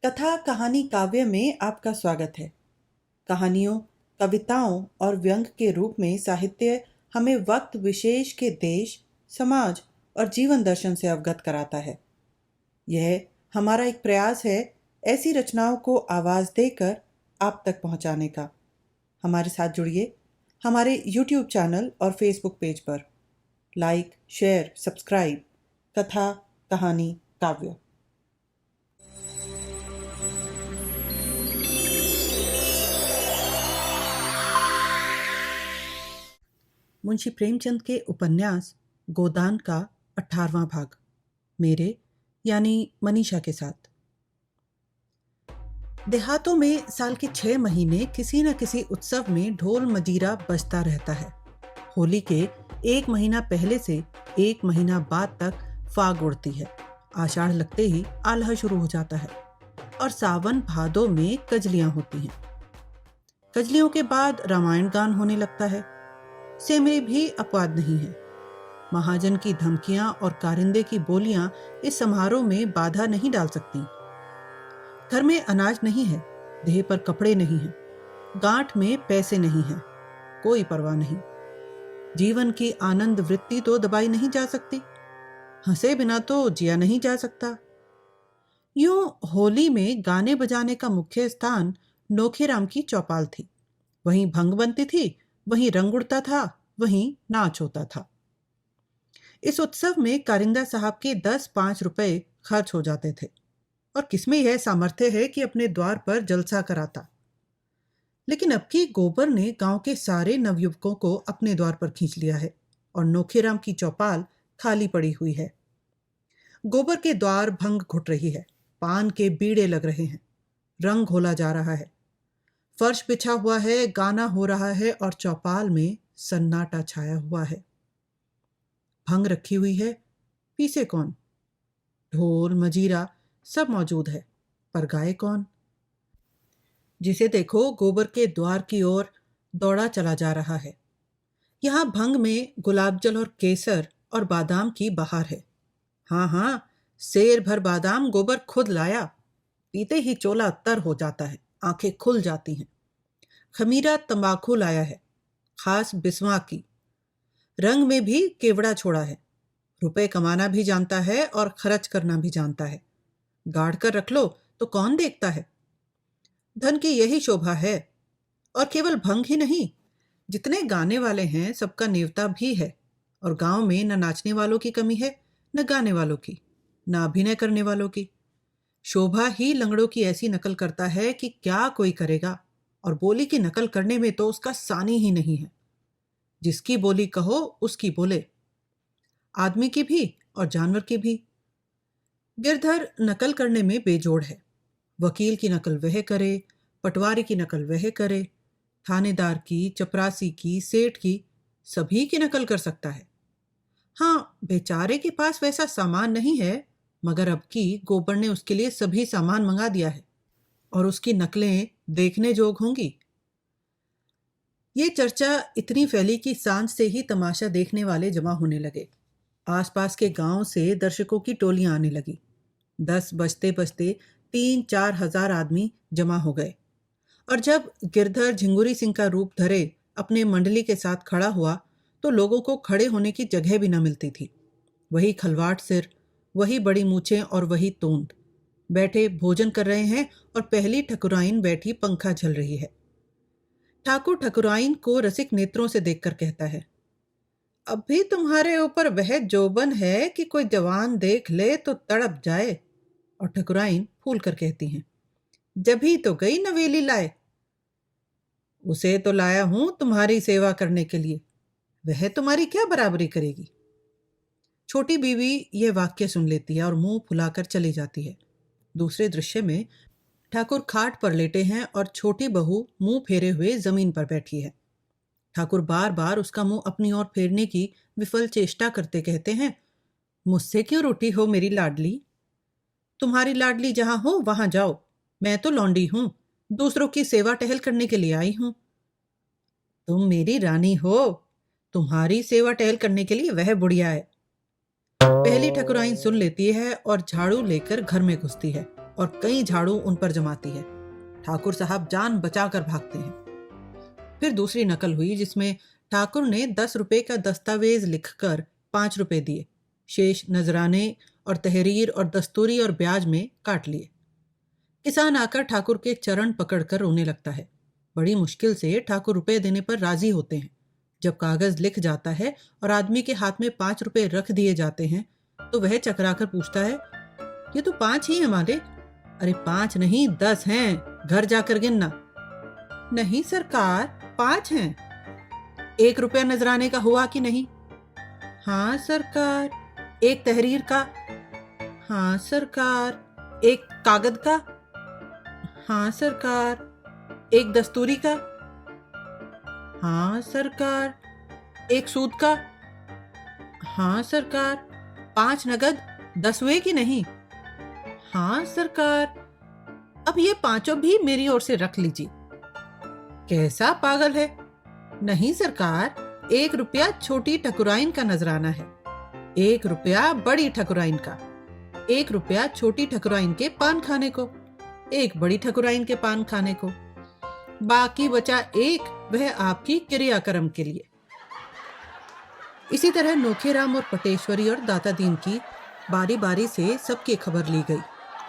कथा कहानी काव्य में आपका स्वागत है। कहानियों, कविताओं और व्यंग के रूप में साहित्य हमें वक्त विशेष के देश, समाज और जीवन दर्शन से अवगत कराता है। यह हमारा एक प्रयास है ऐसी रचनाओं को आवाज़ देकर आप तक पहुंचाने का। हमारे साथ जुड़िए हमारे YouTube चैनल और Facebook पेज पर। Like, share, subscribe. कथा कहानी काव्य। मुंशी प्रेमचंद के उपन्यास गोदान का 18वां भाग, मेरे यानी मनीषा के साथ। देहातों में साल के 6 महीने किसी न किसी उत्सव में ढोल मजीरा बजता रहता है। होली के 1 महीना पहले से 1 महीना बाद तक फाग उड़ती है। आषाढ़ लगते ही आल्हा शुरू हो जाता है और सावन भादों में कजलियां होती हैं। कजलियों के बाद रामायण गान होने लगता है। सेमरी भी अपवाद नहीं है। महाजन की धमकियां और कारिंदे की बोलियां इस समारोह में बाधा नहीं डाल सकती। घर में अनाज नहीं है, देह पर कपड़े नहीं हैं, गांठ में पैसे नहीं हैं, कोई परवाह नहीं। जीवन की आनंद वृत्ति तो दबाई नहीं जा सकती, हंसे बिना तो जिया नहीं जा सकता। यूं होली में गाने बजाने का मुख्य स्थान नोखेराम की चौपाल थी। वहीं भंग बनती थी, वहीं रंग उड़ता था, वहीं नाच होता था। इस उत्सव में कारिंदा साहब के 10-5 रुपए खर्च हो जाते थे और किसमें यह सामर्थ्य है कि अपने द्वार पर जलसा कराता। लेकिन अब की गोबर ने गांव के सारे नवयुवकों को अपने द्वार पर खींच लिया है और नोखेराम की चौपाल खाली पड़ी हुई है। गोबर के द्वार भंग घुट रही है, पान के बीड़े लग रहे हैं, रंग घोला जा रहा है, फर्श बिछा हुआ है, गाना हो रहा है और चौपाल में सन्नाटा छाया हुआ है। भंग रखी हुई है, पीसे कौन? ढोल मजीरा सब मौजूद है, पर गाए कौन? जिसे देखो गोबर के द्वार की ओर दौड़ा चला जा रहा है। यहां भंग में गुलाबजल और केसर और बादाम की बहार है। हाँ, सेर भर बादाम गोबर खुद लाया। पीते ही चोला तर हो जाता है, आंखें खुल जाती हैं। खमीरा तंबाकू लाया है, खास बिस्वा की। रंग में भी केवड़ा छोड़ा है। रुपए कमाना भी जानता है और खर्च करना भी जानता है। गाड़ कर रख लो तो कौन देखता है। धन की यही शोभा है। और केवल भंग ही नहीं, जितने गाने वाले हैं सबका नेवता भी है। और गांव में न नाचने वालों की कमी है, न गाने वालों की, न अभिनय करने वालों की। शोभा ही लंगड़ों की ऐसी नकल करता है कि क्या कोई करेगा। और बोली की नकल करने में तो उसका सानी ही नहीं है। जिसकी बोली कहो उसकी बोले, आदमी की भी और जानवर की भी। गिरधर नकल करने में बेजोड़ है। वकील की नकल वह करे, पटवारी की नकल वह करे, थानेदार की, चपरासी की, सेठ की, सभी की नकल कर सकता है। हाँ, बेचारे के पास वैसा सामान नहीं है, मगर अब की गोबर ने उसके लिए सभी सामान मंगा दिया है और उसकी नकलें देखने जोग होंगी। ये चर्चा इतनी फैली कि सांझ से ही तमाशा देखने वाले जमा होने लगे। आसपास के गांव से दर्शकों की टोलियां आने लगी। 10 बजते बजते 3-4 हजार आदमी जमा हो गए। और जब गिरधर झिंगुरी सिंह का रूप धरे अपने मंडली के साथ खड़ा हुआ तो लोगों को खड़े होने की जगह भी न मिलती थी। वही खलवाट सिर, वही बड़ी मूछें और वही तोंद। बैठे भोजन कर रहे हैं और पहली ठकुराइन बैठी पंखा झल रही है। ठाकुर ठकुराइन को रसिक नेत्रों से देखकर कहता है, अब भी तुम्हारे ऊपर वह जोबन है कि कोई जवान देख ले तो तड़प जाए। और ठकुराइन फूल कर कहती हैं, जभी तो गई नवेली लाए। उसे तो लाया हूं तुम्हारी सेवा करने के लिए, वह तुम्हारी क्या बराबरी करेगी। छोटी बीवी यह वाक्य सुन लेती है और मुंह फुलाकर चली जाती है। दूसरे दृश्य में ठाकुर खाट पर लेटे हैं और छोटी बहू मुंह फेरे हुए जमीन पर बैठी है। ठाकुर बार बार उसका मुंह अपनी ओर फेरने की विफल चेष्टा करते कहते हैं, मुझसे क्यों रूठी हो मेरी लाडली? तुम्हारी लाडली जहां हो वहां जाओ, मैं तो लौंडी हूं, दूसरों की सेवा टहल करने के लिए आई हूं। तुम मेरी रानी हो, तुम्हारी सेवा टहल करने के लिए वह बुढ़िया है। पहली ठकुराइन सुन लेती है और झाड़ू लेकर घर में घुसती है। और कई झाड़ू उन पर जमाती है। ठाकुर साहब जान बचाकर भागते हैं। फिर दूसरी नकल हुई जिसमें ठाकुर ने 10 रुपए का दस्तावेज लिखकर 5 रुपए दिए, शेष नजराने और तहरीर और दस्तूरी और ब्याज में काट लिए। किसान आकर ठाकुर के चरण पकड़कर रोने लगता है। बड़ी मुश्किल से ठाकुर रुपए देने पर राजी होते हैं। जब कागज लिख जाता है और आदमी के हाथ में 5 रुपए रख दिए जाते हैं तो वह चकराकर पूछता है, ये तो 5 ही है मालिक। अरे 5 नहीं 10 हैं, घर जाकर गिनना। नहीं सरकार, 5 हैं। 1 रुपया नजराने का हुआ कि नहीं? हाँ सरकार। 1 तहरीर का? हाँ सरकार। 1 कागज का? हाँ सरकार। 1 दस्तूरी का? हाँ सरकार। 1 सूद का? हाँ सरकार। 5 नगद 10 हुए कि नहीं? हाँ सरकार। अब ये 5 भी मेरी ओर से रख लीजिए। कैसा पागल है? नहीं सरकार, 1 रुपया छोटी ठकुराइन का नजराना है, 1 रुपया बड़ी ठकुराइन का, 1 रुपया छोटी ठकुराइन के पान खाने को, 1 बड़ी ठकुराइन के पान खाने को, बाकी बचा 1 वह आपकी क्रियाक्रम के लिए। इसी तरह नोखेराम और पटेश्वरी और दाता दीन की बारी बारी से सबकी खबर ली गई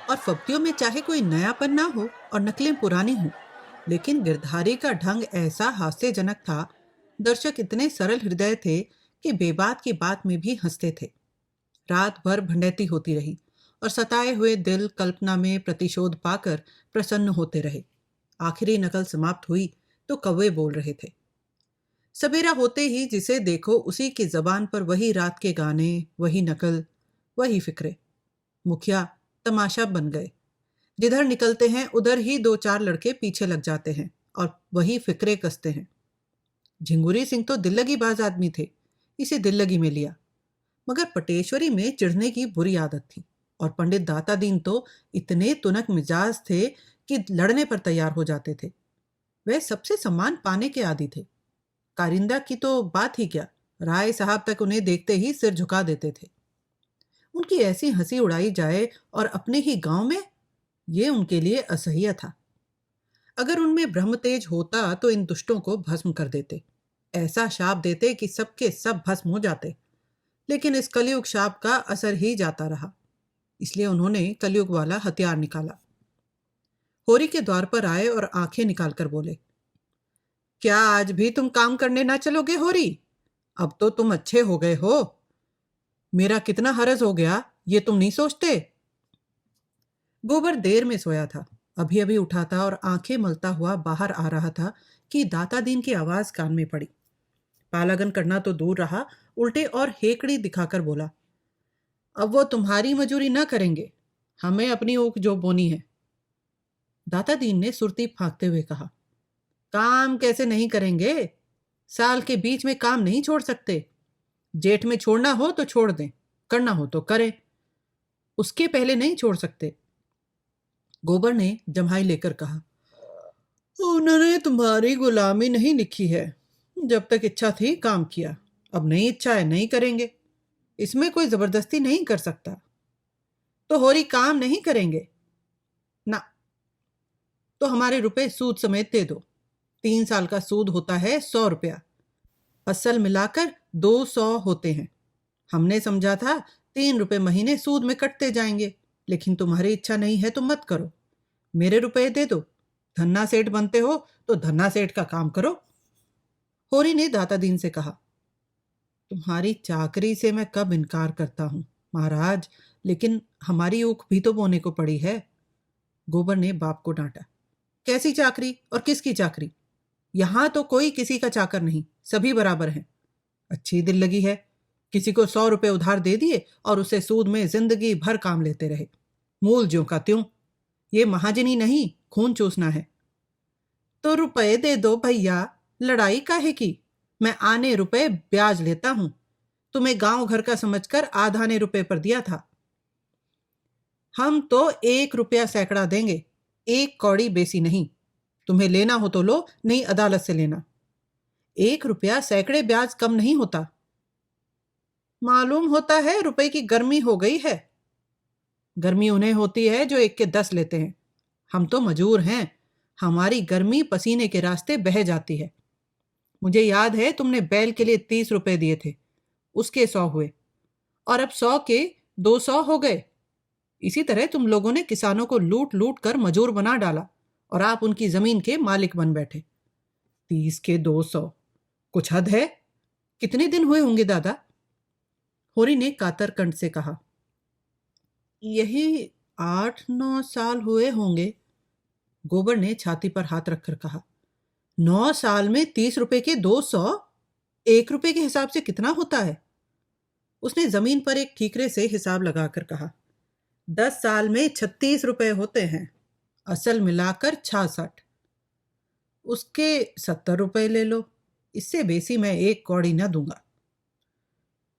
और फब्तियों में चाहे कोई नयापन ना हो और नकलें पुरानी हों, लेकिन गिरधारी का ढंग ऐसा हास्यजनक था, दर्शक इतने सरल हृदय थे कि बेबात की बात में भी हंसते थे। रात भर भंडैती होती रही और सताए हुए दिल कल्पना में प्रतिशोध पाकर प्रसन्न होते रहे। आखिरी नकल समाप्त हुई तो कौवे बोल रहे थे। सवेरा होते ही जिसे देखो उसी की जबान पर वही रात के गाने, वही नकल, वही फिक्रे। मुखिया तमाशा बन गए। जिधर निकलते हैं उधर ही 2-4 लड़के पीछे लग जाते हैं और वही फिक्रे कसते हैं। झिंगुरी सिंह तो दिल्लगी बाज आदमी थे, इसे दिल्लगी में लिया, मगर पटेश्वरी में चिढ़ने की बुरी आदत थी और पंडित दाता दीन तो इतने तुनक मिजाज थे कि लड़ने पर तैयार हो जाते थे। वह सबसे सम्मान पाने के आदी थे। कारिंदा की तो बात ही क्या, राय साहब तक उन्हें देखते ही सिर झुका देते थे। उनकी ऐसी हंसी उड़ाई जाए और अपने ही गांव में, ये उनके लिए असह्य था। अगर उनमें ब्रह्म तेज होता तो इन दुष्टों को भस्म कर देते, ऐसा शाप देते कि सबके सब भस्म हो जाते। लेकिन इस कलयुग शाप का असर ही जाता रहा, इसलिए उन्होंने कलयुग वाला हथियार निकाला। होरी के द्वार पर आए और आंखें निकालकर बोले, क्या आज भी तुम काम करने ना चलोगे होरी? अब तो तुम अच्छे हो गए हो। मेरा कितना हरज हो गया ये तुम नहीं सोचते? गोबर देर में सोया था, अभी अभी उठा था और आंखें मलता हुआ बाहर आ रहा था कि दाता दीन की आवाज कान में पड़ी। पालागन करना तो दूर रहा, उल्टे और हेकड़ी दिखाकर बोला, अब वो तुम्हारी मजूरी ना करेंगे, हमें अपनी ऊख जो बोनी है। दाता दीन ने सुरती फांकते हुए कहा, काम कैसे नहीं करेंगे? साल के बीच में काम नहीं छोड़ सकते। जेठ में छोड़ना हो तो छोड़ दें, करना हो तो करें, उसके पहले नहीं छोड़ सकते। गोबर ने जम्हाई लेकर कहा, उन्होंने तुम्हारी गुलामी नहीं लिखी है, जब तक इच्छा थी काम किया, अब नहीं इच्छा है नहीं करेंगे, इसमें कोई जबरदस्ती नहीं कर सकता। तो होरी काम नहीं करेंगे ना? तो हमारे रुपए सूद समेत दे दो। 3 साल का सूद होता है 100 रुपया, असल मिलाकर 200 होते हैं। हमने समझा था 3 रुपए महीने सूद में कटते जाएंगे, लेकिन तुम्हारी इच्छा नहीं है तो मत करो, मेरे रुपए दे दो। धन्ना सेठ बनते हो तो धन्ना सेठ का काम करो। होरी ने दाता दीन से कहा, तुम्हारी चाकरी से मैं कब इनकार करता हूं महाराज, लेकिन हमारी ऊख भी तो बोने को पड़ी है। गोबर ने बाप को डांटा, कैसी चाकरी और किसकी चाकरी? यहां तो कोई किसी का चाकर नहीं, सभी बराबर हैं। अच्छी दिल लगी है, किसी को 100 रुपए उधार दे दिए और उसे सूद में जिंदगी भर काम लेते रहे, मूल ज्यों का त्यों। ये महाजनी नहीं, खून चूसना है। तो रुपए दे दो भैया, लड़ाई काहे की? मैं आने रुपए ब्याज लेता हूं, तुम्हें गांव घर का समझकर आधाने रुपए पर दिया था। हम तो 1 रुपया सैकड़ा देंगे, 1 कौड़ी बेसी नहीं। तुम्हें लेना हो तो लो, नहीं अदालत से लेना। 1 रुपया सैकड़े ब्याज कम नहीं होता। मालूम होता है रुपए की गर्मी हो गई है। गर्मी उन्हें होती है जो 1 के 10 लेते हैं। हम तो मजूर हैं, हमारी गर्मी पसीने के रास्ते बह जाती है। मुझे याद है तुमने बैल के लिए 30 रुपए दिए थे, उसके 100 हुए, और अब 100 के 200 हो गए। इसी तरह तुम लोगों ने किसानों को लूट लूट कर मजूर बना डाला और आप उनकी जमीन के मालिक बन बैठे। 30 के 200, कुछ हद है। कितने दिन हुए होंगे दादा? होरी ने कातर कंठ से कहा। यही 8-9 साल हुए होंगे। गोबर ने छाती पर हाथ रखकर कहा। 9 साल में 30 रुपए के 200? 1 रुपए के हिसाब से कितना होता है? उसने जमीन पर एक ठीकरे से हिसाब लगाकर कहा। 10 साल में 36 रुपए होते हैं, असल मिलाकर 66। उसके 70 रुपए ले लो, इससे बेसी मैं 1 कौड़ी न दूंगा।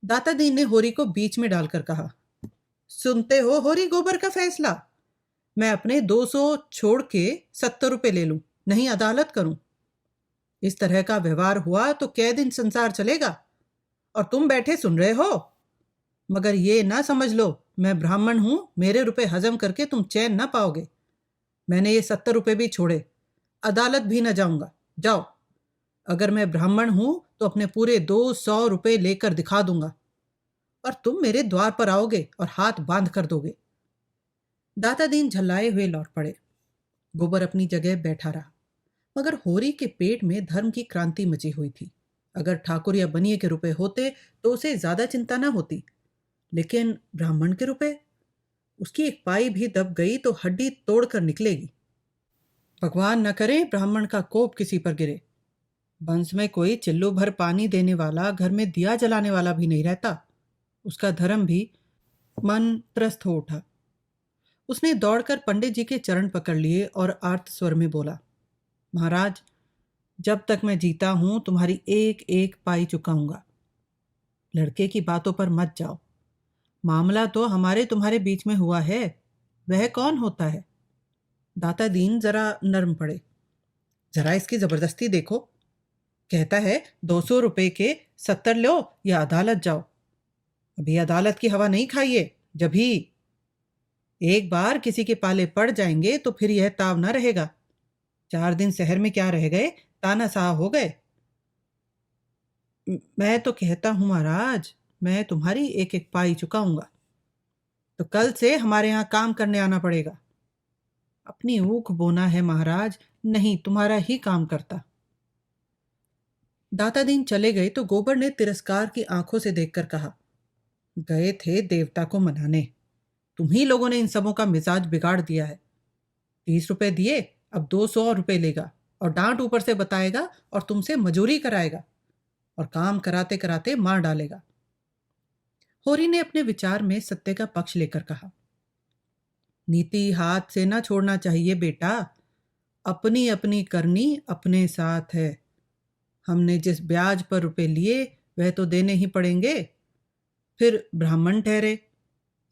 दाता दीन ने होरी को बीच में डालकर कहा। सुनते हो होरी गोबर का फैसला? मैं अपने 200 छोड़ के 70 रुपए ले लूं, नहीं अदालत करूं। इस तरह का व्यवहार हुआ तो कै दिन संसार चलेगा? और तुम बैठे सुन रहे हो? मगर ये ना समझ लो मैं ब्राह्मण हूं, मेरे रुपए हजम करके तुम चैन ना पाओगे। मैंने ये 70 रुपए भी छोड़े, अदालत भी न जाऊंगा। जाओ, अगर मैं ब्राह्मण हूं तो अपने पूरे 200 रुपए लेकर दिखा दूंगा, और तुम मेरे द्वार पर आओगे और हाथ बांध कर दोगे। दाता दीन झल्लाए हुए लौट पड़े। गोबर अपनी जगह बैठा रहा, मगर होरी के पेट में धर्म की क्रांति मची हुई थी। अगर ठाकुर या बनिए के रुपए होते तो उसे ज्यादा चिंता ना होती, लेकिन ब्राह्मण के रुपए? उसकी एक पाई भी दब गई तो हड्डी तोड़कर निकलेगी। भगवान न करे ब्राह्मण का कोप किसी पर गिरे। वंश में कोई चिल्लू भर पानी देने वाला, घर में दिया जलाने वाला भी नहीं रहता। उसका धर्म भी मन त्रस्त हो उठा। उसने दौड़कर पंडित जी के चरण पकड़ लिए और आर्त स्वर में बोला, महाराज, जब तक मैं जीता हूं तुम्हारी एक एक पाई चुकाऊंगा। लड़के की बातों पर मत जाओ। मामला तो हमारे तुम्हारे बीच में हुआ है, वह कौन होता है? दाता दीन जरा नर्म पड़े। जरा इसकी जबरदस्ती देखो। कहता है 200 रुपए के 70 लो या अदालत जाओ। अभी अदालत की हवा नहीं खाइए, जब ही एक बार किसी के पाले पड़ जाएंगे तो फिर यह ताव न रहेगा। 4 दिन शहर में क्या रह गए, तानाशाह हो गए। मैं तो कहता हूं महाराज, मैं तुम्हारी एक एक पाई चुकाऊंगा। तो कल से हमारे यहां काम करने आना पड़ेगा। अपनी ऊख बोना है महाराज, नहीं तुम्हारा ही काम करता। दाता दीन चले गए तो गोबर ने तिरस्कार की आंखों से देखकर कहा, गए थे देवता को मनाने, तुम ही लोगों ने इन सबों का मिजाज बिगाड़ दिया है। 30 रुपए दिए, अब 200 रुपए लेगा, और डांट ऊपर से बताएगा और तुमसे मजूरी कराएगा, और काम कराते कराते मार डालेगा। होरी ने अपने विचार में सत्य का पक्ष लेकर कहा, नीति हाथ से ना छोड़ना चाहिए बेटा। अपनी अपनी करनी अपने साथ है। हमने जिस ब्याज पर रुपए लिए वह तो देने ही पड़ेंगे। फिर ब्राह्मण ठहरे,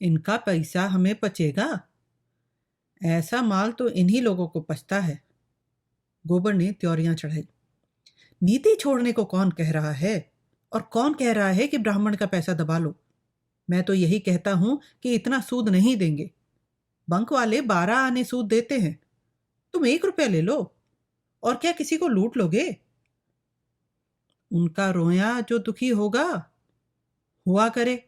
इनका पैसा हमें पचेगा? ऐसा माल तो इन्हीं लोगों को पचता है। गोबर ने त्योरियां चढ़ाई। नीति छोड़ने को कौन कह रहा है, और कौन कह रहा है कि ब्राह्मण का पैसा दबा लो? मैं तो यही कहता हूं कि इतना सूद नहीं देंगे। बंक वाले 12 आने सूद देते हैं, तुम 1 रुपया ले लो, और क्या किसी को लूट लोगे? उनका रोया जो दुखी होगा हुआ करे,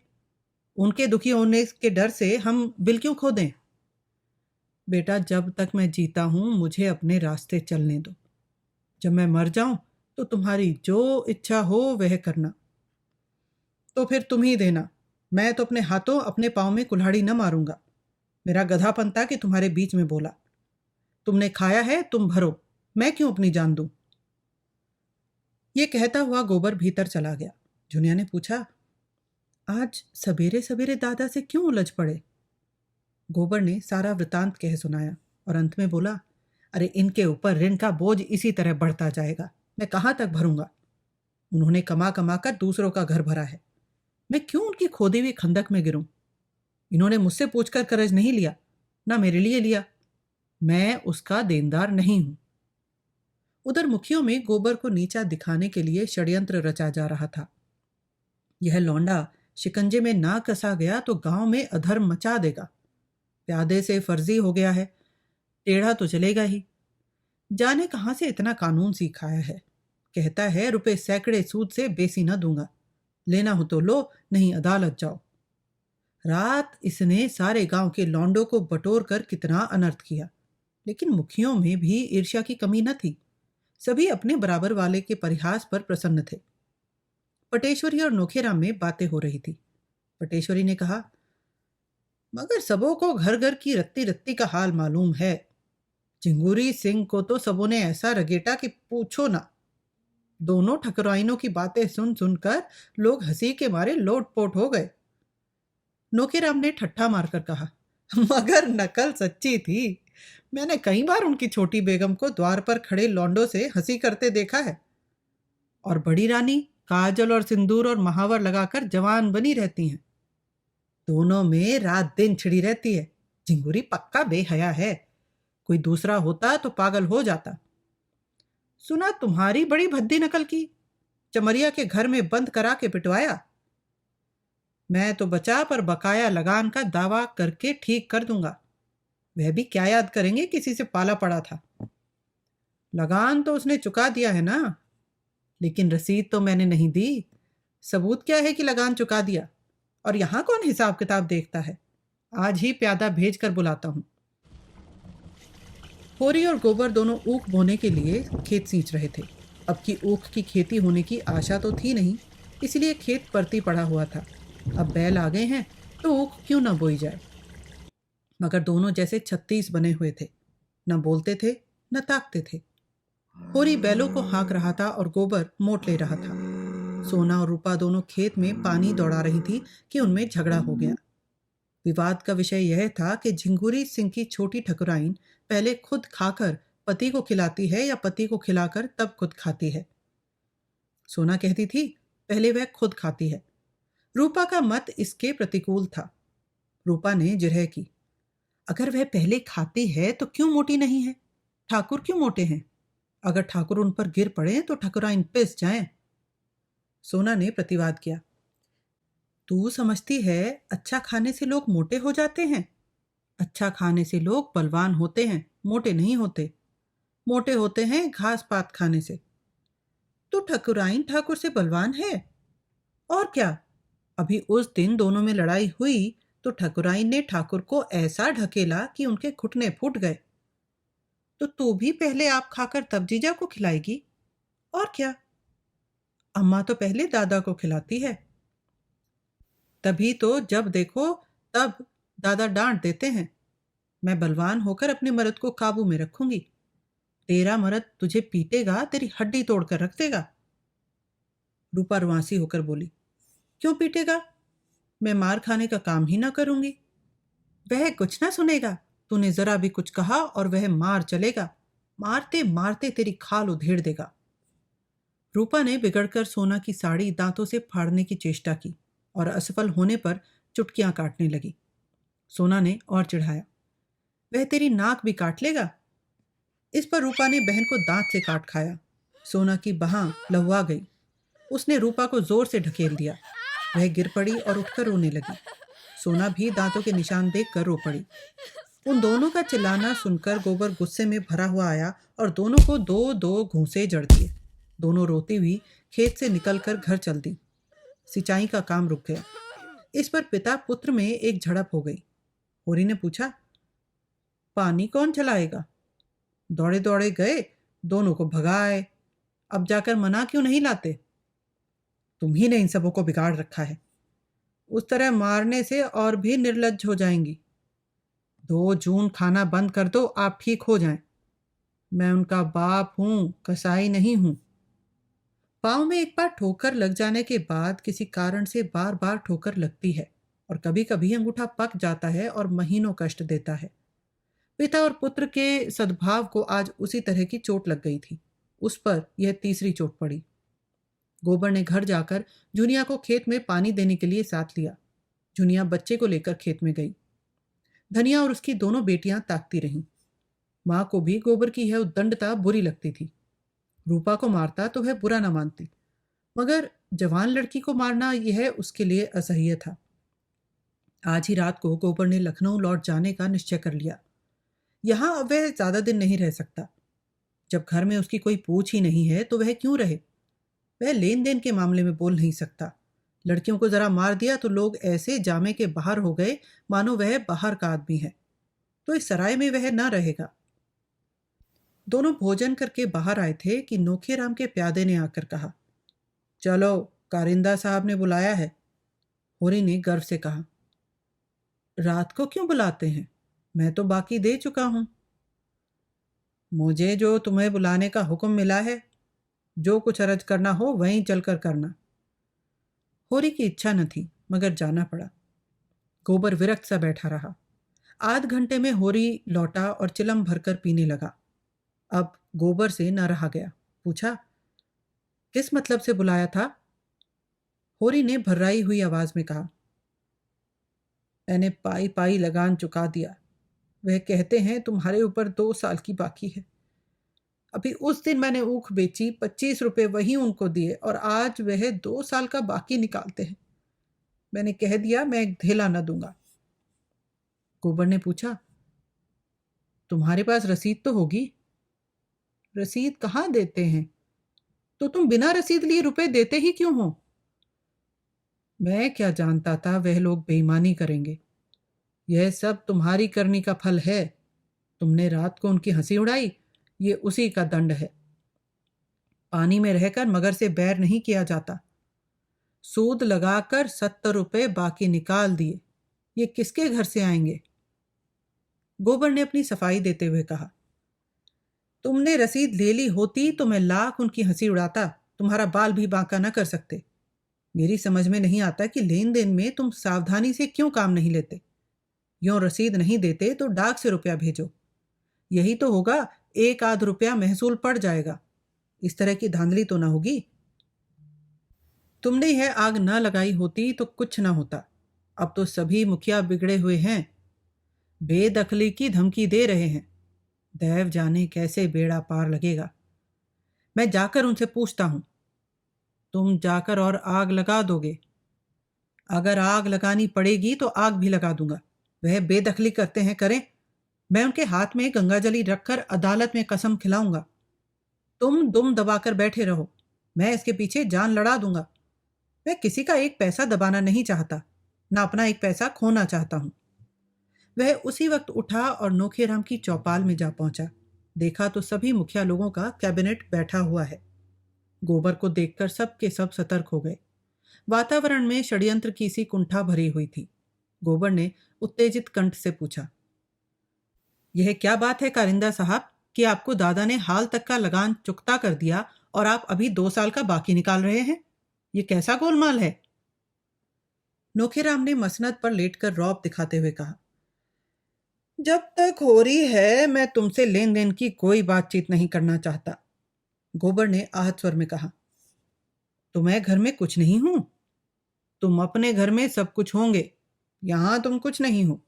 उनके दुखी होने के डर से हम बिल क्यों खो दें? बेटा, जब तक मैं जीता हूं मुझे अपने रास्ते चलने दो। जब मैं मर जाऊं तो तुम्हारी जो इच्छा हो वह करना। तो फिर तुम ही देना। मैं तो अपने हाथों अपने पाँव में कुल्हाड़ी न मारूंगा। मेरा गधापन था कि तुम्हारे बीच में बोला। तुमने खाया है, तुम भरो, मैं क्यों अपनी जान दूं? ये कहता हुआ गोबर भीतर चला गया। जुनिया ने पूछा, आज सवेरे सवेरे दादा से क्यों उलझ पड़े? गोबर ने सारा वृतांत कह सुनाया और अंत में बोला, अरे इनके ऊपर ऋण का बोझ इसी तरह बढ़ता जाएगा, मैं कहाँ तक भरूंगा? उन्होंने कमा कमा कर दूसरों का घर भरा है, मैं क्यों उनकी खोदी हुई खंदक में गिरूं? इन्होंने मुझसे पूछकर कर्ज नहीं लिया, ना मेरे लिए लिया। मैं उसका देनदार नहीं हूं। उधर मुखियों में गोबर को नीचा दिखाने के लिए षड्यंत्र रचा जा रहा था। यह लौंडा शिकंजे में ना कसा गया तो गांव में अधर्म मचा देगा। प्यादे से फर्जी हो गया है, टेढ़ा तो चलेगा ही। जाने कहाँ से इतना कानून सीखाया है। कहता है रुपए सैकड़े सूद से बेसी न दूंगा, लेना हो तो लो, नहीं अदालत जाओ। रात इसने सारे गांव के लौंडों को बटोर कर कितना अनर्थ किया, लेकिन मुखियों में भी ईर्ष्या की कमी न थी। सभी अपने बराबर वाले के परिहास पर प्रसन्न थे। पटेश्वरी और नोखेराम में बातें हो रही थी। पटेश्वरी ने कहा, मगर सबों को घर घर की रत्ती रत्ती का हाल मालूम है। चिंगूरी सिंह को तो सबों ने ऐसा रगेटा कि पूछो ना। दोनों ठकुराइनों की बातें सुन सुनकर लोग हंसी के मारे लोटपोट हो गए। नोकेराम ने ठट्ठा मारकर कहा, मगर नकल सच्ची थी। मैंने कई बार उनकी छोटी बेगम को द्वार पर खड़े लौंडों से हंसी करते देखा है। और बड़ी रानी काजल और सिंदूर और महावर लगाकर जवान बनी रहती हैं। दोनों में रात दिन छिड़ी रहती है। झिंगुरी पक्का बेहया है, कोई दूसरा होता तो पागल हो जाता। सुना तुम्हारी बड़ी भद्दी नकल की, चमरिया के घर में बंद करा के पिटवाया। मैं तो बचा, पर बकाया लगान का दावा करके ठीक कर दूंगा। वह भी क्या याद करेंगे किसी से पाला पड़ा था। लगान तो उसने चुका दिया है ना, लेकिन रसीद तो मैंने नहीं दी। सबूत क्या है कि लगान चुका दिया? और यहां कौन हिसाब किताब देखता है? आज ही प्यादा भेज कर बुलाता हूं। होरी और गोबर दोनों ऊख बोने के लिए खेत सींच रहे थे। अब की ऊख की खेती होने की आशा तो थी नहीं, इसलिए खेत परती पड़ा हुआ था। अब बैल आ गए हैं तो ऊख क्यों न बोई जाए। मगर दोनों जैसे 36 बने हुए थे, न बोलते थे न ताकते थे। होरी बैलों को हाँक रहा था और गोबर मोट ले रहा था। सोना और रूपा दोनों खेत में पानी दौड़ा रही थी कि उनमें झगड़ा हो गया। विवाद का विषय यह था कि झिंगुरी सिंह की छोटी ठकुराइन पहले खुद खाकर पति को खिलाती है या पति को खिलाकर तब खुद खाती है। सोना कहती थी पहले वह खुद खाती है। रूपा का मत इसके प्रतिकूल था। रूपा ने जिरह की, अगर वह पहले खाती है तो क्यों मोटी नहीं है? ठाकुर क्यों मोटे हैं? अगर ठाकुर उन पर गिर पड़े तो ठकुराइन पिस जाएं। सोना ने प्रतिवाद किया, तू समझती है अच्छा खाने से लोग मोटे हो जाते हैं? अच्छा खाने से लोग बलवान होते हैं, मोटे नहीं होते। मोटे होते हैं घास पात खाने से। तो ठकुराइन ठाकुर से बलवान है और क्या। अभी उस दिन दोनों में लड़ाई हुई तो ठकुराइन ने ठाकुर को ऐसा ढकेला कि उनके घुटने फूट गए। तो तू भी पहले आप खाकर तब जीजा को खिलाएगी और क्या। अम्मा तो पहले दादा को खिलाती है, तभी तो जब देखो तब दादा डांट देते हैं। मैं बलवान होकर अपने मर्द को काबू में रखूंगी। तेरा मर्द तुझे पीटेगा, तेरी हड्डी तोड़कर रख देगा। रूपा रुआंसी होकर बोली, क्यों पीटेगा? मैं मार खाने का काम ही ना करूंगी। वह कुछ ना सुनेगा। तूने जरा भी कुछ कहा और वह मार चलेगा। मारते मारते तेरी खाल उधेड़ देगा। रूपा ने बिगड़कर सोना की साड़ी दांतों से फाड़ने की चेष्टा की और असफल होने पर चुटकियां काटने लगी। सोना ने और चिढ़ाया, वह तेरी नाक भी काट लेगा। इस पर रूपा ने बहन को दांत से काट खाया। सोना की बांह लहुआ गई। उसने रूपा को जोर से ढकेल दिया। वह गिर पड़ी और उठकर रोने लगी। सोना भी दांतों के निशान देखकर रो पड़ी। उन दोनों का चिल्लाना सुनकर गोबर गुस्से में भरा हुआ आया और दोनों को दो दो घूंसे जड़ दिए। दोनों रोती हुई खेत से निकलकर घर चल दी। सिंचाई का काम रुक गया। इस पर पिता पुत्र में एक झड़प हो गई। होरी ने पूछा, पानी कौन चलाएगा? दौड़े दौड़े गए, दोनों को भगाए। अब जाकर मना क्यों नहीं लाते? तुम ही ने इन सबों को बिगाड़ रखा है। उस तरह मारने से और भी निर्लज्ज हो जाएंगी। 2 जून खाना बंद कर दो, आप ठीक हो जाएं। मैं उनका बाप हूं, कसाई नहीं हूं। पाँव में एक बार ठोकर लग जाने के बाद किसी कारण से बार बार ठोकर लगती है और कभी कभी अंगूठा पक जाता है और महीनों कष्ट देता है। पिता और पुत्र के सद्भाव को आज उसी तरह की चोट लग गई थी। उस पर यह तीसरी चोट पड़ी। गोबर ने घर जाकर जुनिया को खेत में पानी देने के लिए साथ लिया। जुनिया बच्चे को लेकर खेत में गई। धनिया और उसकी दोनों बेटियां ताकती रहीं। माँ को भी गोबर की यह उद्दंडता बुरी लगती थी। रूपा को मारता तो वह बुरा न मानती, मगर जवान लड़की को मारना यह उसके लिए असह्य था। आज ही रात को गोबर ने लखनऊ लौट जाने का निश्चय कर लिया। यहाँ अब वह ज्यादा दिन नहीं रह सकता। जब घर में उसकी कोई पूछ ही नहीं है तो वह क्यों रहे। वह लेन देन के मामले में बोल नहीं सकता। लड़कियों को जरा मार दिया तो लोग ऐसे जामे के बाहर हो गए मानो वह बाहर का आदमी है। तो इस सराय में वह न रहेगा। दोनों भोजन करके बाहर आए थे कि नोखेराम के प्यादे ने आकर कहा, चलो कारिंदा साहब ने बुलाया है। होरी ने गर्व से कहा, रात को क्यों बुलाते हैं, मैं तो बाकी दे चुका हूं। मुझे जो तुम्हें बुलाने का हुक्म मिला है, जो कुछ अर्ज करना हो वहीं चलकर करना। होरी की इच्छा न थी मगर जाना पड़ा। गोबर विरक्त सा बैठा रहा। आध घंटे में होरी लौटा और चिलम भरकर पीने लगा। अब गोबर से न रहा गया। पूछा, किस मतलब से बुलाया था? होरी ने भर्राई हुई आवाज में कहा, मैंने पाई पाई लगान चुका दिया। वह कहते हैं तुम्हारे ऊपर 2 साल की बाकी है। अभी उस दिन मैंने ऊख बेची, 25 रुपए वही उनको दिए और आज वह 2 साल का बाकी निकालते हैं। मैंने कह दिया मैं एक धेला न दूंगा। गोबर ने पूछा, तुम्हारे पास रसीद तो होगी? रसीद कहाँ देते हैं? तो तुम बिना रसीद लिए रुपए देते ही क्यों हो? मैं क्या जानता था वह लोग बेईमानी करेंगे। यह सब तुम्हारी करनी का फल है। तुमने रात को उनकी हंसी उड़ाई, ये उसी का दंड है। पानी में रहकर मगर से बैर नहीं किया जाता। सूद लगाकर 70 रुपए बाकी निकाल दिए, ये किसके घर से आएंगे? गोबर ने अपनी सफाई देते हुए कहा, तुमने रसीद ले ली होती तो मैं लाख उनकी हंसी उड़ाता, तुम्हारा बाल भी बांका न कर सकते। मेरी समझ में नहीं आता कि लेन देन में तुम सावधानी से क्यों काम नहीं लेते। यों रसीद नहीं देते तो डाक से रुपया भेजो, यही तो होगा। 1 आध रुपया महसूल पड़ जाएगा। इस तरह की धांधली तो ना होगी। तुमने यह आग न लगाई होती तो कुछ ना होता। अब तो सभी मुखिया बिगड़े हुए हैं, बेदखली की धमकी दे रहे हैं। दैव जाने कैसे बेड़ा पार लगेगा। मैं जाकर उनसे पूछता हूं। तुम जाकर और आग लगा दोगे? अगर आग लगानी पड़ेगी तो आग भी लगा दूंगा। वह बेदखली करते हैं करें, मैं उनके हाथ में गंगाजली रखकर अदालत में कसम खिलाऊंगा। तुम दुम दबाकर बैठे रहो, मैं इसके पीछे जान लड़ा दूंगा। मैं किसी का एक पैसा दबाना नहीं चाहता, ना अपना एक पैसा खोना चाहता हूं। वह उसी वक्त उठा और नोखेराम की चौपाल में जा पहुंचा। देखा तो सभी मुखिया लोगों का कैबिनेट बैठा हुआ है। गोबर को देखकर सब के सब सतर्क हो गए। वातावरण में षड्यंत्र की सी कुंठा भरी हुई थी। गोबर ने उत्तेजित कंठ से पूछा, यह क्या बात है कारिंदा साहब कि आपको दादा ने हाल तक का लगान चुकता कर दिया और आप अभी 2 साल का बाकी निकाल रहे हैं? ये कैसा गोलमाल है? नोखेराम ने मसनद पर लेटकर रौब दिखाते हुए कहा, जब तक हो रही है मैं तुमसे लेन देन की कोई बातचीत नहीं करना चाहता। गोबर ने आहत स्वर में कहा, तो मैं घर में कुछ नहीं हूं? तुम अपने घर में सब कुछ होंगे, यहां तुम कुछ नहीं हो।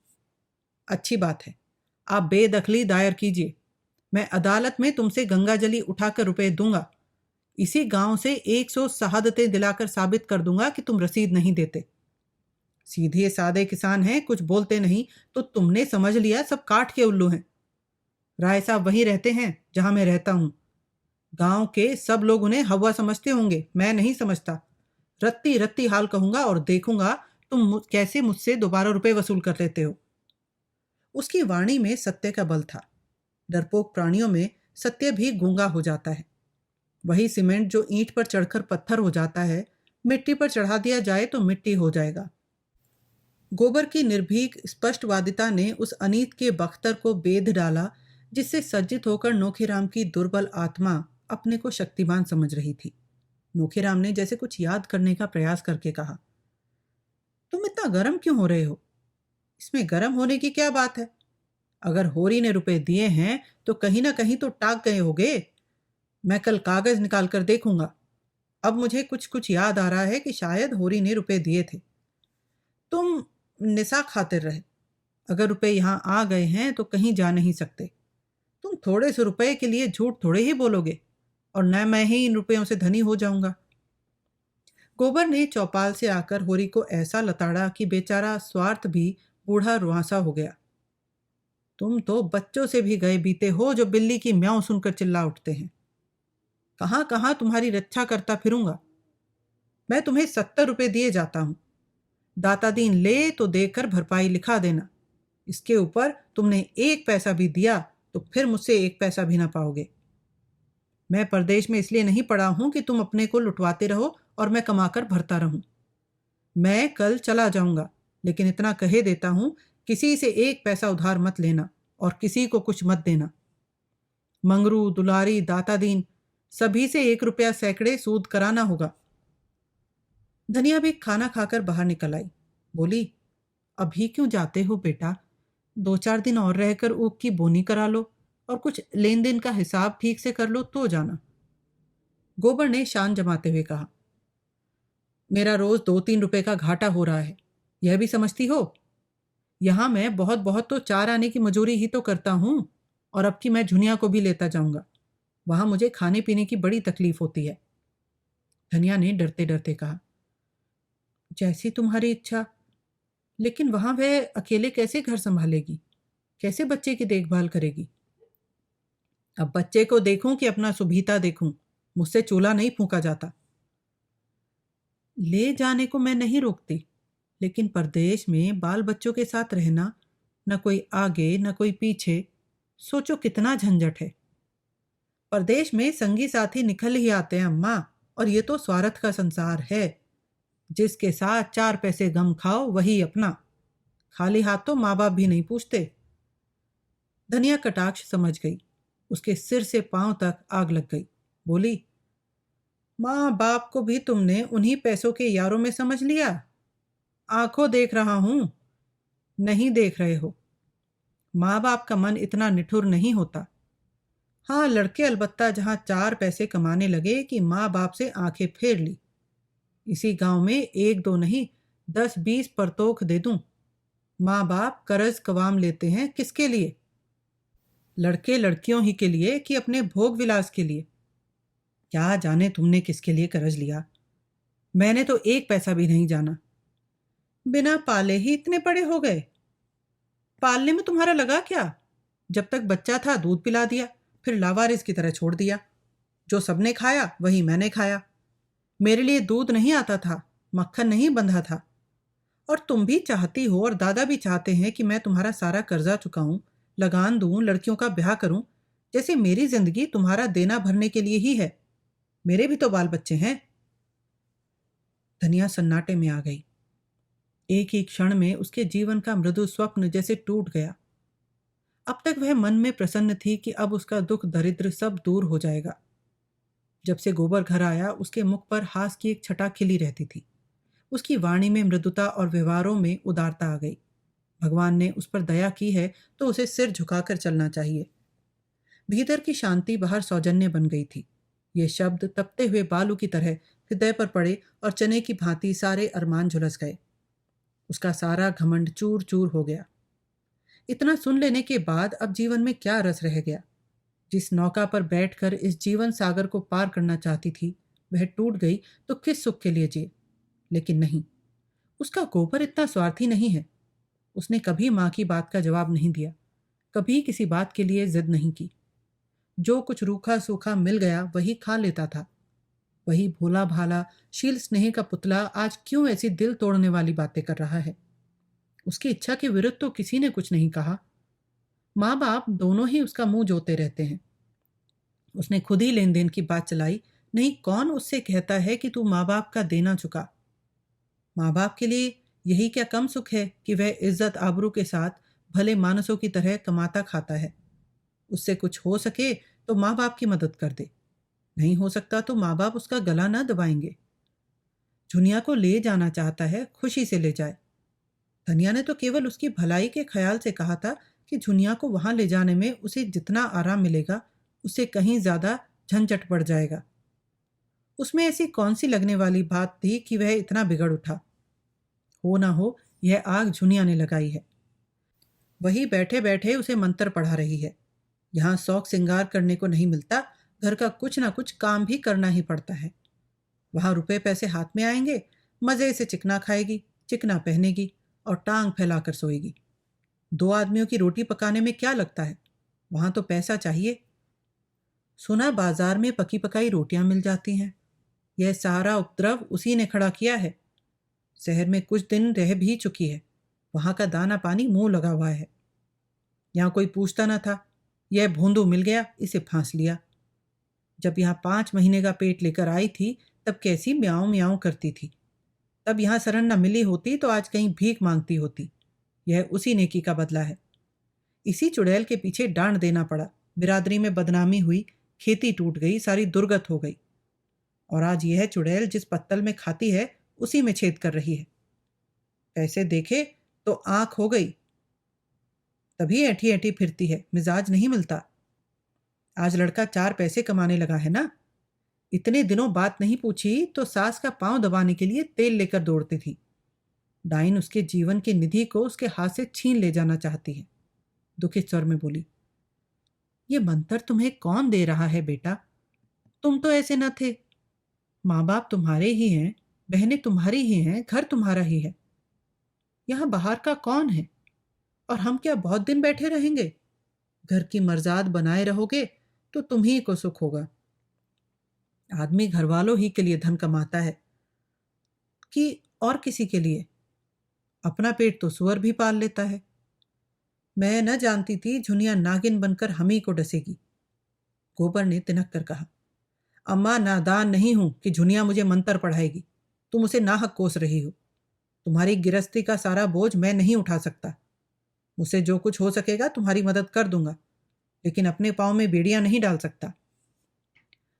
अच्छी बात है, आप बेदखली दायर कीजिए। मैं अदालत में तुमसे गंगाजली उठाकर रुपए दूंगा। इसी गांव से 100 शहादतें दिलाकर साबित कर दूंगा कि तुम रसीद नहीं देते। सीधे सादे किसान हैं, कुछ बोलते नहीं, तो तुमने समझ लिया सब काठ के उल्लू हैं। राय साहब वहीं रहते हैं जहां मैं रहता हूं। गांव के सब लोग उन्हें हवा समझते होंगे, मैं नहीं समझता। रत्ती रत्ती हाल कहूंगा और देखूंगा तुम कैसे मुझसे दोबारा रुपए वसूल कर लेते हो। उसकी वाणी में सत्य का बल था। डरपोक प्राणियों में सत्य भी गूंगा हो जाता है। वही सीमेंट जो ईंट पर चढ़कर पत्थर हो जाता है, मिट्टी पर चढ़ा दिया जाए तो मिट्टी हो जाएगा। गोबर की निर्भीक स्पष्टवादिता ने उस अनीत के बख्तर को बेध डाला, जिससे सज्जित होकर नोखेराम की दुर्बल आत्मा अपने को शक्तिमान समझ रही थी। नोखेराम ने जैसे कुछ याद करने का प्रयास करके कहा, तुम इतना गर्म क्यों हो रहे हो? इसमें गर्म होने की क्या बात है? अगर होरी ने रुपए दिए हैं तो कहीं ना कहीं तो टाक गए होगे। मैं कल कागज निकाल कर देखूंगा। अब मुझे कुछ कुछ याद आ रहा है कि शायद होरी ने रुपए दिए थे। तुम निशा खातिर रहे। अगर रुपए यहां आ गए हैं तो कहीं जा नहीं सकते। तुम थोड़े से रुपए के लिए झूठ थोड़े ही बोलोगे, और न मैं ही इन रुपयों से धनी हो जाऊंगा। गोबर ने चौपाल से आकर होरी को ऐसा लताड़ा कि बेचारा स्वार्थ भी बूढ़ा रुआंसा हो गया। तुम तो बच्चों से भी गए बीते हो जो बिल्ली की म्याऊं सुनकर चिल्ला उठते हैं। कहाँ कहाँ तुम्हारी रक्षा करता फिरूंगा। मैं तुम्हें 70 रुपए दिए जाता हूं। दाता दीन ले तो देकर भरपाई लिखा देना। इसके ऊपर तुमने 1 पैसा भी दिया तो फिर मुझसे 1 पैसा भी ना पाओगे। मैं परदेश में इसलिए नहीं पड़ा हूं कि तुम अपने को लुटवाते रहो और मैं कमाकर भरता रहूं। मैं कल चला जाऊंगा, लेकिन इतना कहे देता हूं, किसी से 1 पैसा उधार मत लेना और किसी को कुछ मत देना। मंगरू, दुलारी, दाता दीन सभी से 1 रुपया सैकड़े सूद कराना होगा। धनिया भी खाना खाकर बाहर निकल आई। बोली, अभी क्यों जाते हो बेटा? 2-4 दिन और रहकर ऊख की बोनी करा लो और कुछ लेन देन का हिसाब ठीक से कर लो तो जाना। गोबर ने शान जमाते हुए कहा, मेरा रोज 2-3 रुपए का घाटा हो रहा है, यह भी समझती हो? यहां मैं बहुत बहुत तो 4 आने की मजूरी ही तो करता हूं, और अब की मैं झुनिया को भी लेता जाऊंगा। वहां मुझे खाने पीने की बड़ी तकलीफ होती है। धनिया ने डरते डरते कहा, जैसी तुम्हारी इच्छा, लेकिन वहां वह अकेले कैसे घर संभालेगी? कैसे बच्चे की देखभाल करेगी? अब बच्चे को देखूं कि अपना सुभीता देखूं? मुझसे चूल्हा नहीं फूंका जाता। ले जाने को मैं नहीं रोकती, लेकिन परदेश में बाल बच्चों के साथ रहना, न कोई आगे न कोई पीछे, सोचो कितना झंझट है। परदेश में संगी साथी निकल ही आते हैं अम्मा, और ये तो स्वार्थ का संसार है। जिसके साथ 4 पैसे गम खाओ वही अपना। खाली हाथ तो माँ बाप भी नहीं पूछते। धनिया कटाक्ष समझ गई। उसके सिर से पांव तक आग लग गई। बोली, माँ बाप को भी तुमने उन्हीं पैसों के यारों में समझ लिया? आंखों देख रहा हूं। नहीं देख रहे हो। माँ बाप का मन इतना निठुर नहीं होता। हाँ, लड़के अलबत्ता जहां 4 पैसे कमाने लगे कि माँ बाप से आंखें फेर ली। इसी गांव में 1-2 नहीं 10-20 परतोख दे दूं। माँ बाप कर्ज कवाम लेते हैं किसके लिए? लड़के लड़कियों ही के लिए कि अपने भोग विलास के लिए? क्या जाने तुमने किसके लिए कर्ज लिया। मैंने तो 1 पैसा भी नहीं जाना। बिना पाले ही इतने बड़े हो गए। पालने में तुम्हारा लगा क्या? जब तक बच्चा था दूध पिला दिया, फिर लावारिस की तरह छोड़ दिया। जो सबने खाया वही मैंने खाया। मेरे लिए दूध नहीं आता था, मक्खन नहीं बंधा था। और तुम भी चाहती हो और दादा भी चाहते हैं कि मैं तुम्हारा सारा कर्जा चुकाऊं, लगान दूं, लड़कियों का ब्याह करूं, जैसे मेरी जिंदगी तुम्हारा देना भरने के लिए ही है। मेरे भी तो बाल बच्चे हैं। धनिया सन्नाटे में आ गई। एक ही क्षण में उसके जीवन का मृदु स्वप्न जैसे टूट गया। अब तक वह मन में प्रसन्न थी कि अब उसका दुख दरिद्र सब दूर हो जाएगा। जब से गोबर घर आया, उसके मुख पर हास की एक छटा खिली रहती थी। उसकी वाणी में मृदुता और व्यवहारों में उदारता आ गई। भगवान ने उस पर दया की है तो उसे सिर झुकाकर चलना चाहिए। भीतर की शांति बाहर सौजन्य बन गई थी। ये शब्द तपते हुए बालू की तरह हृदय पर पड़े और चने की भांति सारे अरमान झुलस गए। उसका सारा घमंड चूर चूर हो गया। इतना सुन लेने के बाद अब जीवन में क्या रस रह गया? जिस नौका पर बैठकर इस जीवन सागर को पार करना चाहती थी, वह टूट गई तो किस सुख के लिए जिए? लेकिन नहीं, उसका गोबर इतना स्वार्थी नहीं है। उसने कभी माँ की बात का जवाब नहीं दिया, कभी किसी बात के लिए जिद नहीं की। जो कुछ रूखा सूखा मिल गया वही खा लेता था। वही भोला भाला शील स्नेह का पुतला आज क्यों ऐसी दिल तोड़ने वाली बातें कर रहा है? उसकी इच्छा के विरुद्ध तो किसी ने कुछ नहीं कहा। माँ बाप दोनों ही उसका मुंह जोते रहते हैं। उसने खुद ही लेन देन की बात चलाई। नहीं, कौन उससे कहता है कि तू माँ बाप का देना चुका? माँ बाप के लिए यही क्या कम सुख है कि वह इज्जत आबरू के साथ भले मानसों की तरह कमाता खाता है। उससे कुछ हो सके तो माँ बाप की मदद कर दे, नहीं हो सकता तो माँ बाप उसका गला न दबाएंगे। झुनिया को ले जाना चाहता है, खुशी से ले जाए। धनिया ने तो केवल उसकी भलाई के ख्याल से कहा था कि झुनिया को वहां ले जाने में उसे जितना आराम मिलेगा उससे कहीं ज्यादा झंझट बढ़ जाएगा। उसमें ऐसी कौन सी लगने वाली बात थी कि वह इतना बिगड़ उठा? हो ना हो, यह आग झुनिया ने लगाई है। वही बैठे बैठे उसे मंत्र पढ़ा रही है। यहाँ शौक श्रृंगार करने को नहीं मिलता, घर का कुछ ना कुछ काम भी करना ही पड़ता है। वहाँ रुपए पैसे हाथ में आएंगे, मज़े से चिकना खाएगी, चिकना पहनेगी और टांग फैलाकर सोएगी। 2 आदमियों की रोटी पकाने में क्या लगता है, वहाँ तो पैसा चाहिए। सुना बाजार में पकी पकाई रोटियां मिल जाती हैं। यह सारा उपद्रव उसी ने खड़ा किया है। शहर में कुछ दिन रह भी चुकी है, वहाँ का दाना पानी मुंह लगा हुआ है। यहाँ कोई पूछता न था, यह भोंदू मिल गया, इसे फांस लिया। जब यहाँ 5 महीने का पेट लेकर आई थी तब कैसी म्याऊं म्याऊं करती थी। तब यहाँ शरण न मिली होती तो आज कहीं भीख मांगती होती। यह उसी नेकी का बदला है। इसी चुड़ैल के पीछे डांड देना पड़ा, बिरादरी में बदनामी हुई, खेती टूट गई, सारी दुर्गत हो गई। और आज यह चुड़ैल जिस पत्तल में खाती है उसी में छेद कर रही है। पैसे देखे तो आंख हो गई, तभी ऐठी ऐठी फिरती है, मिजाज नहीं मिलता। आज लड़का 4 पैसे कमाने लगा है ना। इतने दिनों बात नहीं पूछी तो सास का पांव दबाने के लिए तेल लेकर दौड़ती थी। डाइन उसके जीवन की निधि को उसके हाथ से छीन ले जाना चाहती है। दुखित स्वर में बोली, ये मंत्र तुम्हें कौन दे रहा है बेटा? तुम तो ऐसे न थे। माँ बाप तुम्हारे ही हैं, बहनें तुम्हारी ही हैं, घर तुम्हारा ही है। यहाँ बाहर का कौन है? और हम क्या बहुत दिन बैठे रहेंगे? घर की मर्जाद बनाए रहोगे तो तुम ही को सुख होगा। आदमी घर वालों ही के लिए धन कमाता है कि और किसी के लिए? अपना पेट तो सुअर भी पाल लेता है। मैं न जानती थी झुनिया नागिन बनकर हम ही को डसेगी। गोबर ने तिनक कर कहा, अम्मा नादान नहीं हूं कि झुनिया मुझे मंत्र पढ़ाएगी। तुम उसे नाहक कोस रही हो। तुम्हारी गिरस्ती का सारा बोझ मैं नहीं उठा सकता। मुझसे जो कुछ हो सकेगा तुम्हारी मदद कर दूंगा, लेकिन अपने पांव में बेड़ियां नहीं डाल सकता।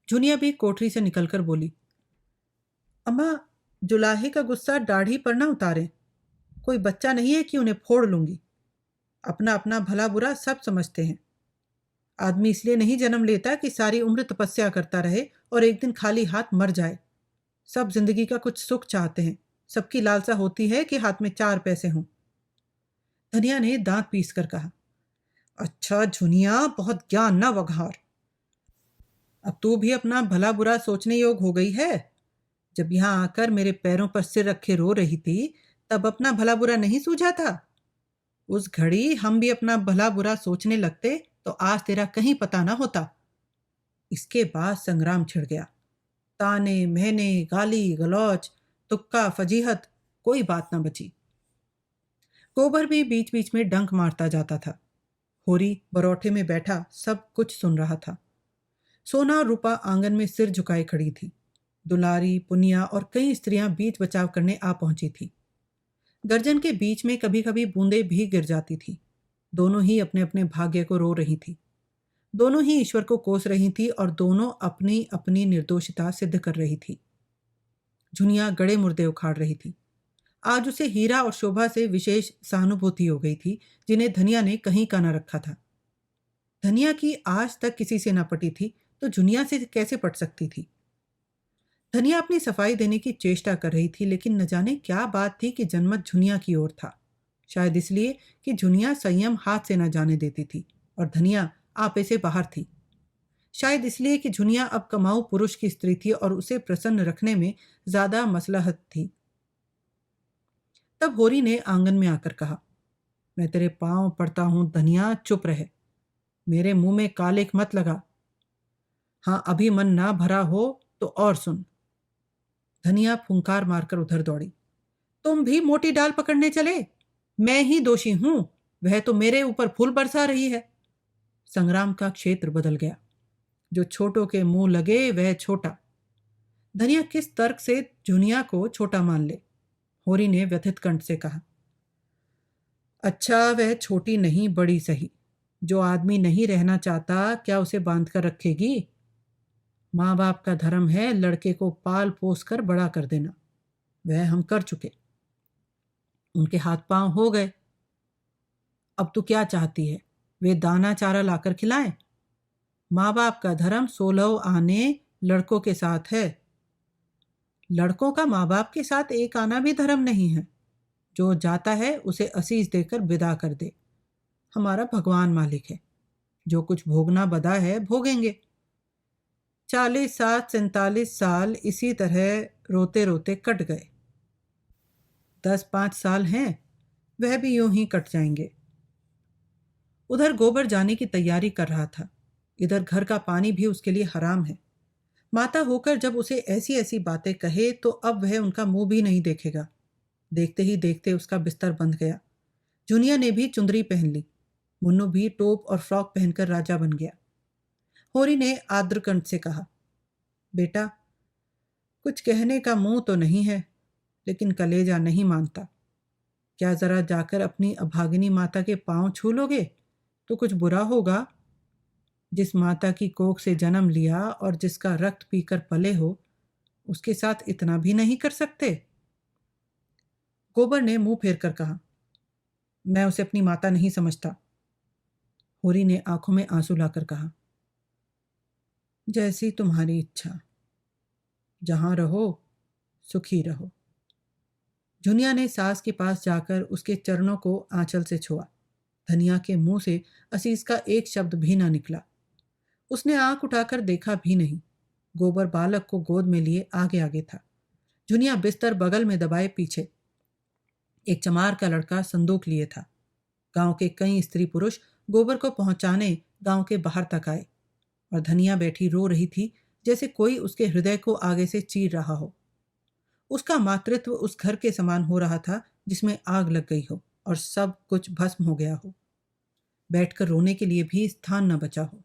झुनिया भी कोठरी से निकलकर बोली, अम्मा जुलाहे का गुस्सा दाढ़ी पर ना उतारे। कोई बच्चा नहीं है कि उन्हें फोड़ लूंगी। अपना अपना भला बुरा सब समझते हैं। आदमी इसलिए नहीं जन्म लेता कि सारी उम्र तपस्या करता रहे और एक दिन खाली हाथ मर जाए। सब जिंदगी का कुछ सुख चाहते हैं। सबकी लालसा होती है कि हाथ में 4 पैसे हों। धनिया ने दांत पीस कर कहा, अच्छा झुनिया, बहुत ज्ञान ना वघार। अब तू भी अपना भला बुरा सोचने योग हो गई है। जब यहां आकर मेरे पैरों पर सिर रखे रो रही थी तब अपना भला बुरा नहीं सूझा था। उस घड़ी हम भी अपना भला बुरा सोचने लगते तो आज तेरा कहीं पता ना होता। इसके बाद संग्राम छिड़ गया। ताने महने, गाली गलौच, तुक्का फजीहत, कोई बात ना बची। गोबर भी बीच बीच में डंक मारता जाता था। होरी बरौठे में बैठा सब कुछ सुन रहा था। सोना और रूपा आंगन में सिर झुकाए खड़ी थी। दुलारी, पुनिया और कई स्त्रियां बीच बचाव करने आ पहुंची थी। गर्जन के बीच में कभी कभी बूंदें भी गिर जाती थी। दोनों ही अपने अपने भाग्य को रो रही थी। दोनों ही ईश्वर को कोस रही थी और दोनों अपनी अपनी निर्दोषिता सिद्ध कर रही थी। झुनिया गड़े मुर्दे उखाड़ रही थी। आज उसे हीरा और शोभा से विशेष सहानुभूति हो गई थी, जिन्हें धनिया ने कहीं का न रखा था। धनिया की आज तक किसी से न पटी थी तो झुनिया से कैसे पट सकती थी। धनिया अपनी सफाई देने की चेष्टा कर रही थी, लेकिन न जाने क्या बात थी कि जनमत झुनिया की ओर था। शायद इसलिए कि झुनिया संयम हाथ से न जाने देती थी और धनिया आपे से बाहर थी। शायद इसलिए कि झुनिया अब कमाऊ पुरुष की स्त्री थी और उसे प्रसन्न रखने में ज्यादा मसलहत थी। तब होरी ने आंगन में आकर कहा, मैं तेरे पांव पड़ता हूं धनिया, चुप रहे। मेरे मुंह में कालिक मत लगा। हाँ, अभी मन ना भरा हो तो और सुन। धनिया फुंकार मारकर उधर दौड़ी। तुम भी मोटी डाल पकड़ने चले? मैं ही दोषी हूं, वह तो मेरे ऊपर फूल बरसा रही है। संग्राम का क्षेत्र बदल गया। जो छोटों के मुंह लगे वह छोटा। धनिया किस तर्क से झुनिया को छोटा मान ले? होरी ने व्यथित कंठ से कहा, अच्छा वह छोटी नहीं बड़ी सही। जो आदमी नहीं रहना चाहता क्या उसे बांध कर रखेगी? माँ बाप का धर्म है लड़के को पाल पोस कर बड़ा कर देना। वह हम कर चुके। उनके हाथ पांव हो गए। अब तू क्या चाहती है? वे दाना चारा लाकर खिलाएं? माँ बाप का धर्म 16 आने लड़कों के साथ है। लड़कों का माँ बाप के साथ एक आना भी धर्म नहीं है। जो जाता है उसे असीस देकर विदा कर दे। हमारा भगवान मालिक है। जो कुछ भोगना बदा है भोगेंगे। 40 सात 47 साल इसी तरह रोते रोते कट गए। 10 5 साल हैं, वह भी यूं ही कट जाएंगे। उधर गोबर जाने की तैयारी कर रहा था, इधर घर का पानी भी उसके लिए हराम है। माता होकर जब उसे ऐसी ऐसी बातें कहे तो अब वह उनका मुंह भी नहीं देखेगा। देखते ही देखते उसका बिस्तर बंध गया। जुनिया ने भी चुंदरी पहन ली। मुन्नू भी टोप और फ्रॉक पहनकर राजा बन गया। होरी ने आर्द्रकंठ से कहा, बेटा, कुछ कहने का मुंह तो नहीं है, लेकिन कलेजा नहीं मानता। क्या जरा जाकर अपनी अभागिनी माता के पांव छू लोगे तो कुछ बुरा होगा? जिस माता की कोख से जन्म लिया और जिसका रक्त पीकर पले हो, उसके साथ इतना भी नहीं कर सकते? गोबर ने मुंह फेर कर कहा, मैं उसे अपनी माता नहीं समझता। होरी ने आंखों में आंसू लाकर कहा, जैसी तुम्हारी इच्छा, जहां रहो सुखी रहो। जुनिया ने सास के पास जाकर उसके चरणों को आंचल से छुआ। धनिया के मुंह से असीस का एक शब्द भी ना निकला। उसने आंख उठाकर देखा भी नहीं। गोबर बालक को गोद में लिए आगे आगे था। जुनिया बिस्तर बगल में दबाए पीछे। एक चमार का लड़का संदूक लिए था। गांव के कई स्त्री पुरुष गोबर को पहुंचाने गांव के बाहर तक आए और धनिया बैठी रो रही थी, जैसे कोई उसके हृदय को आगे से चीर रहा हो। उसका मातृत्व उस घर के समान हो रहा था जिसमें आग लग गई हो और सब कुछ भस्म हो गया हो। बैठकर रोने के लिए भी स्थान न बचा हो।